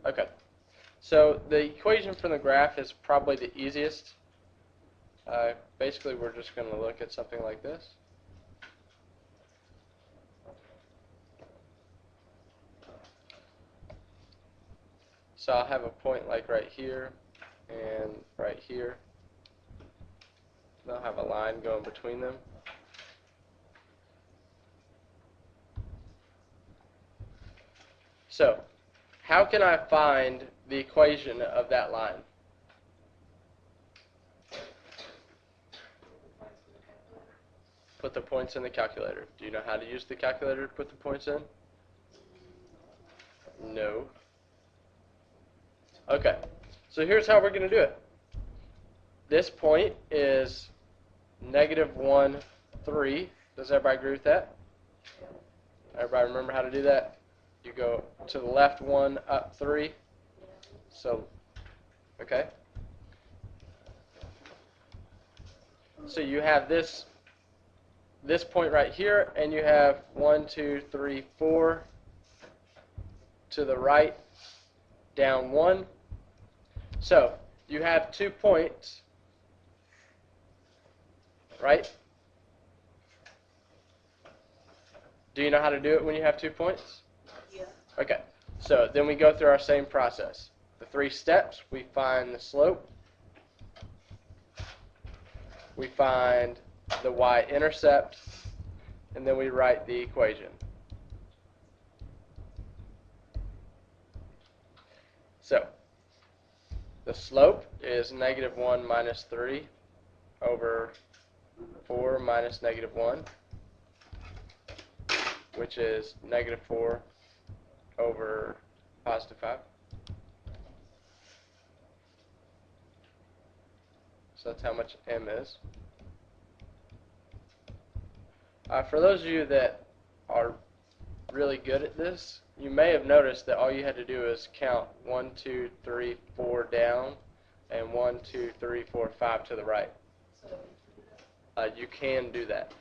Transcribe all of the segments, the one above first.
Okay. So the equation from the graph is probably the easiest. Basically, we're just going to look at something like this. So I'll have a point like right here and right here. They'll have a line going between them. So, how can I find the equation of that line? Put the points in the calculator. Do you know how to use the calculator to put the points in? No. Okay, so here's how we're going to do it. This point is -1, 3. Does everybody agree with that? Everybody remember how to do that? You go to the left 1, up 3. So, okay. So you have this point right here, and you have 1, 2, 3, 4 to the right, down 1. So you have 2 points, right? Do you know how to do it when you have 2 points? Yeah. Okay, so then we go through our same process. The 3 steps, we find the slope, we find the y-intercept, and then we write the equation. So, the slope is -1 minus 3 over 4 minus -1, which is -4 over +5. So that's how much m is. For those of you that are really good at this, you may have noticed that all you had to do is count 1, 2, 3, 4 down, and 1, 2, 3, 4, 5 to the right. You can do that.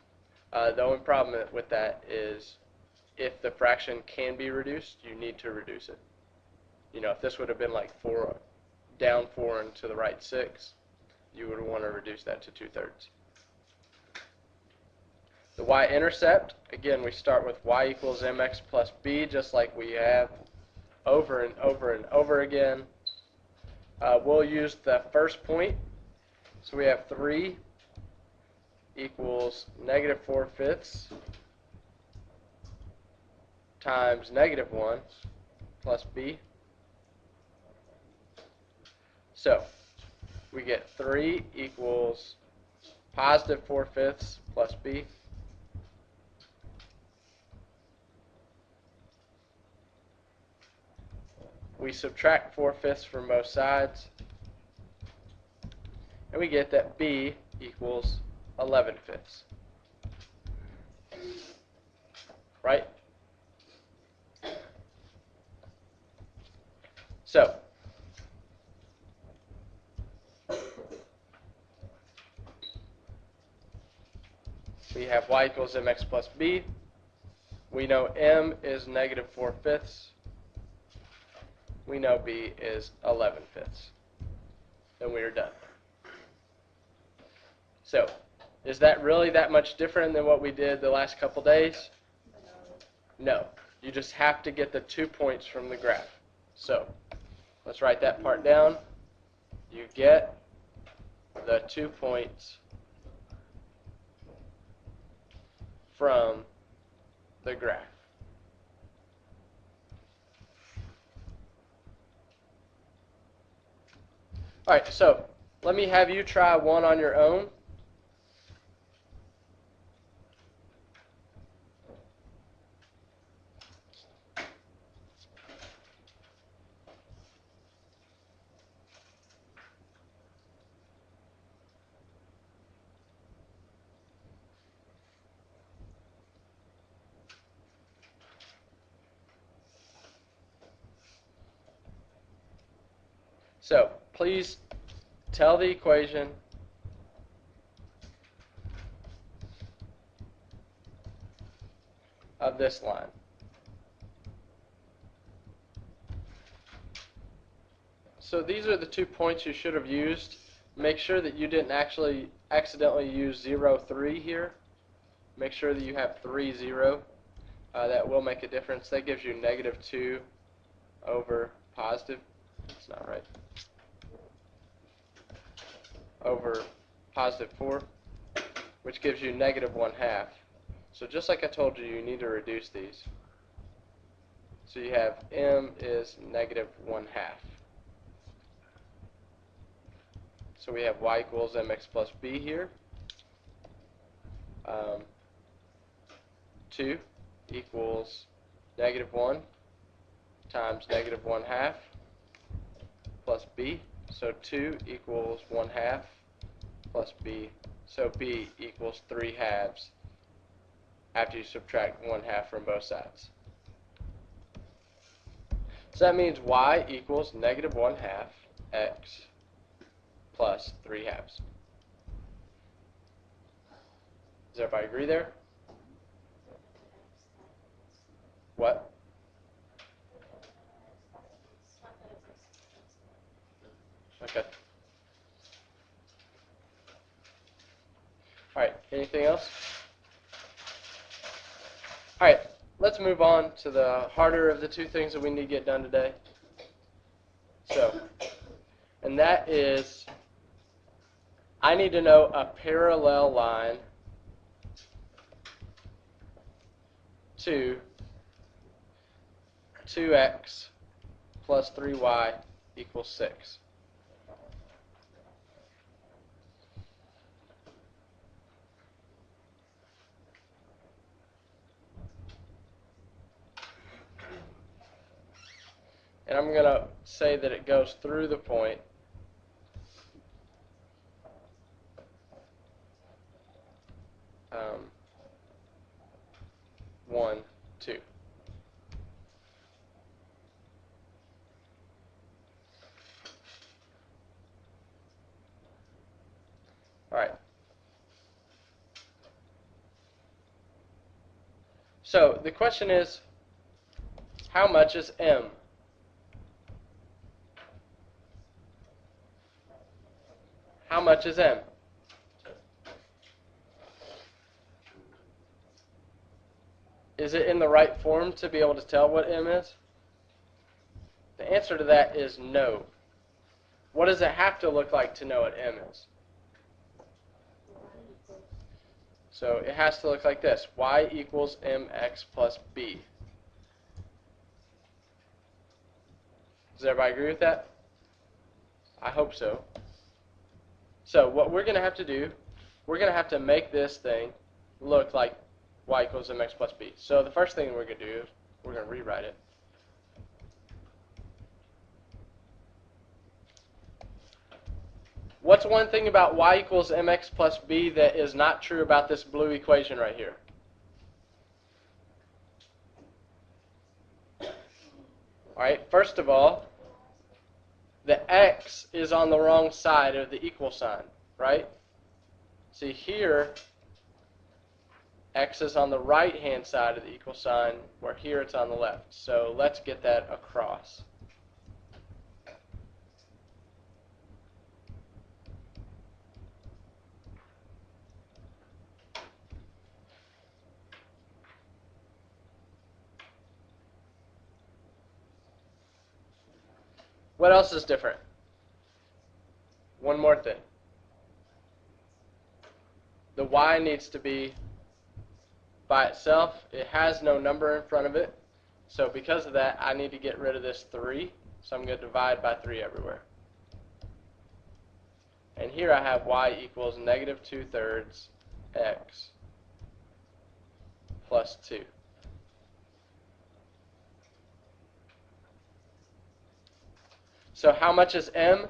The only problem with that is if the fraction can be reduced, you need to reduce it. You know, if this would have been like 4 down 4 and to the right 6, you would want to reduce that to 2/3. The y-intercept, again, we start with y equals mx plus b, just like we have over and over and over again. We'll use the first point. So we have 3 equals -4/5 times -1 plus b. So we get 3 equals +4/5 plus b. We subtract 4/5 from both sides, and we get that b equals 11/5. Right? So, we have y equals mx plus b. We know m is -4/5. We know b is 11/5. Then we are done. So, is that really that much different than what we did the last couple days? No. You just have to get the 2 points from the graph. So, let's write that part down. You get the 2 points from the graph. All right, so let me have you try one on your own. So please tell the equation of this line. So these are the 2 points you should have used. Make sure that you didn't actually accidentally use 0, 3 here. Make sure that you have 3, 0. That will make a difference. That gives you -2 over positive. It's not right. Over +4, which gives you -1/2. So just like I told you, you need to reduce these. So you have m is -1/2. So we have y equals mx plus b here. 2 equals -1 times -1/2 plus b. So 2 equals 1/2 plus b. So b equals 3/2 after you subtract 1/2 from both sides. So that means y equals -1/2 x plus 3/2. Does everybody agree there? What? Okay. Alright, anything else? Alright, let's move on to the harder of the 2 things that we need to get done today. And that is, I need to know a parallel line to 2x plus 3y equals 6. And I'm going to say that it goes through the point 1, 2. All right. So the question is, how much is m? How much is m? Is it in the right form to be able to tell what m is? The answer to that is no. What does it have to look like to know what m is? So it has to look like this. Y equals mx plus b. Does everybody agree with that? I hope so. So what we're going to have to do, we're going to have to make this thing look like y equals mx plus b. So the first thing we're going to do is we're going to rewrite it. What's one thing about y equals mx plus b that is not true about this blue equation right here? Alright, first of all, the x is on the wrong side of the equal sign, right? See here, x is on the right-hand side of the equal sign, where here it's on the left. So let's get that across. What else is different? One more thing. The y needs to be by itself. It has no number in front of it. So because of that, I need to get rid of this 3. So I'm going to divide by 3 everywhere. And here I have y equals -2/3 x plus 2. So how much is m?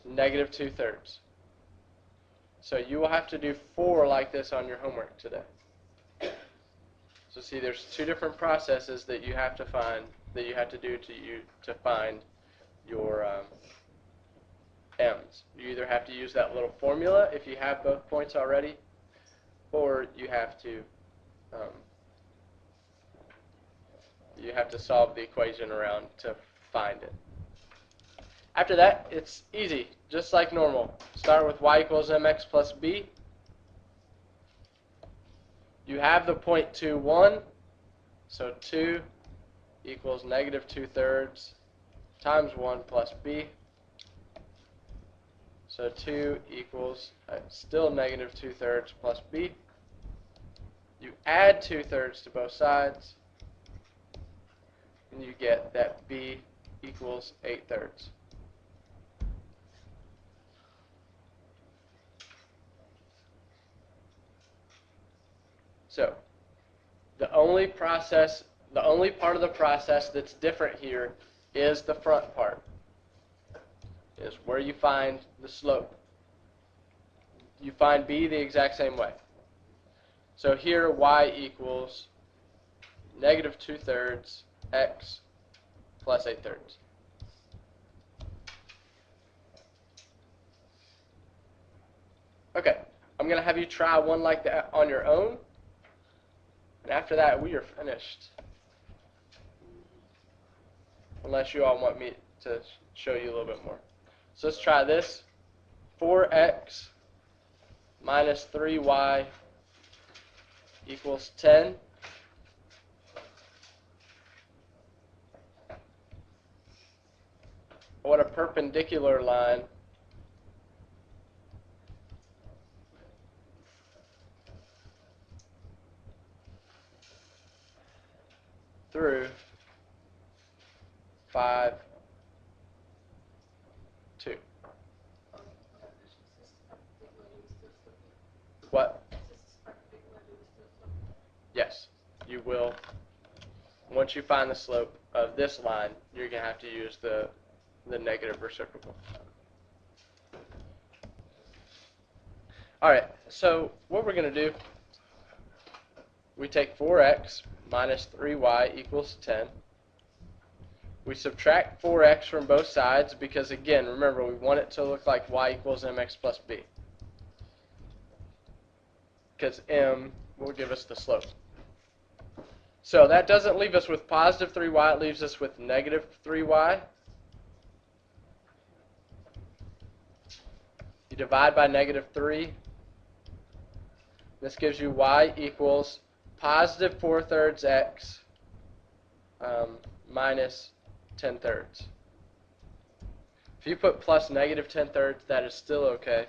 -2/3. So you will have to do 4 like this on your homework today. So see, there's 2 different processes that you have to find, that you have to do to find your m's. You either have to use that little formula if you have both points already, or you have to solve the equation around to find it. After that, it's easy, just like normal. Start with y equals mx plus b. You have the point 2, 1, so 2 equals negative 2/3 times 1 plus b. So 2 equals still negative 2/3 plus b. You add 2/3 to both sides, and you get that b equals 8/3. So the only part of the process that's different here is the front part, is where you find the slope. You find b the exact same way. So here y equals negative 2/3 x plus 8/3. Okay, I'm going to have you try one like that on your own. And after that, we are finished. Unless you all want me to show you a little bit more. So let's try this. 4x minus 3y equals 10. I want a perpendicular line through 5, 2. What? Yes, you will. Once you find the slope of this line, you're going to have to use the negative reciprocal. Alright, so what we're going to do, we take 4x minus 3y equals 10. We subtract 4x from both sides because, again, remember, we want it to look like y equals mx plus b. Because m will give us the slope. So that doesn't leave us with positive 3y, it leaves us with negative 3y. You divide by negative 3. This gives you y equals positive 4/3 x minus 10/3. If you put plus negative 10/3, that is still okay.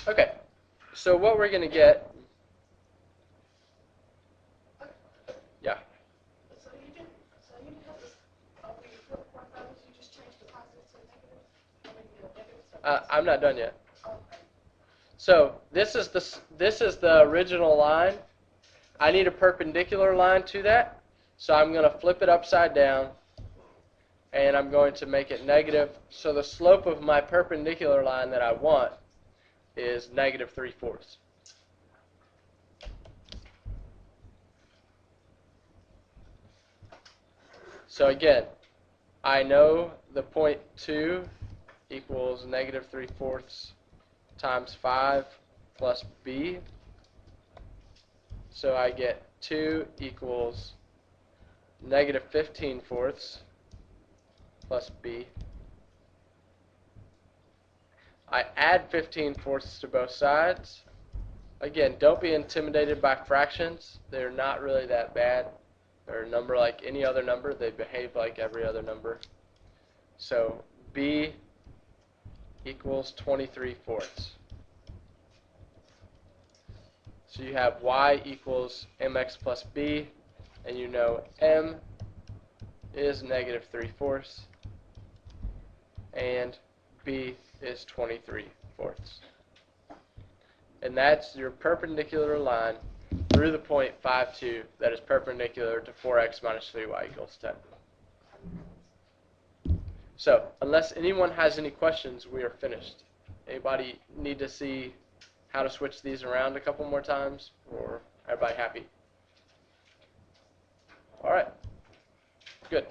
Okay, so what we're going to get, yeah. So you didn't have this, when you flip one of those, you just changed the positive to negative? I mean, the negative to I'm not done yet. okay. So this is the original line. I need a perpendicular line to that. So I'm going to flip it upside down, and I'm going to make it negative. So the slope of my perpendicular line that I want is negative 3/4. So again, I know the point 2 equals negative 3/4 times 5 plus b. So I get 2 equals negative 15/4 plus b. I add 15/4 to both sides. Again, don't be intimidated by fractions. They're not really that bad. They're a number like any other number. They behave like every other number. So b equals 23/4. So you have y equals mx plus b, and you know m is negative 3/4, and b is 23/4. And that's your perpendicular line through the point 5, 2 that is perpendicular to 4x minus 3y equals 10. So, unless anyone has any questions, we are finished. Anybody need to see how to switch these around a couple more times, or everybody happy? All right, good.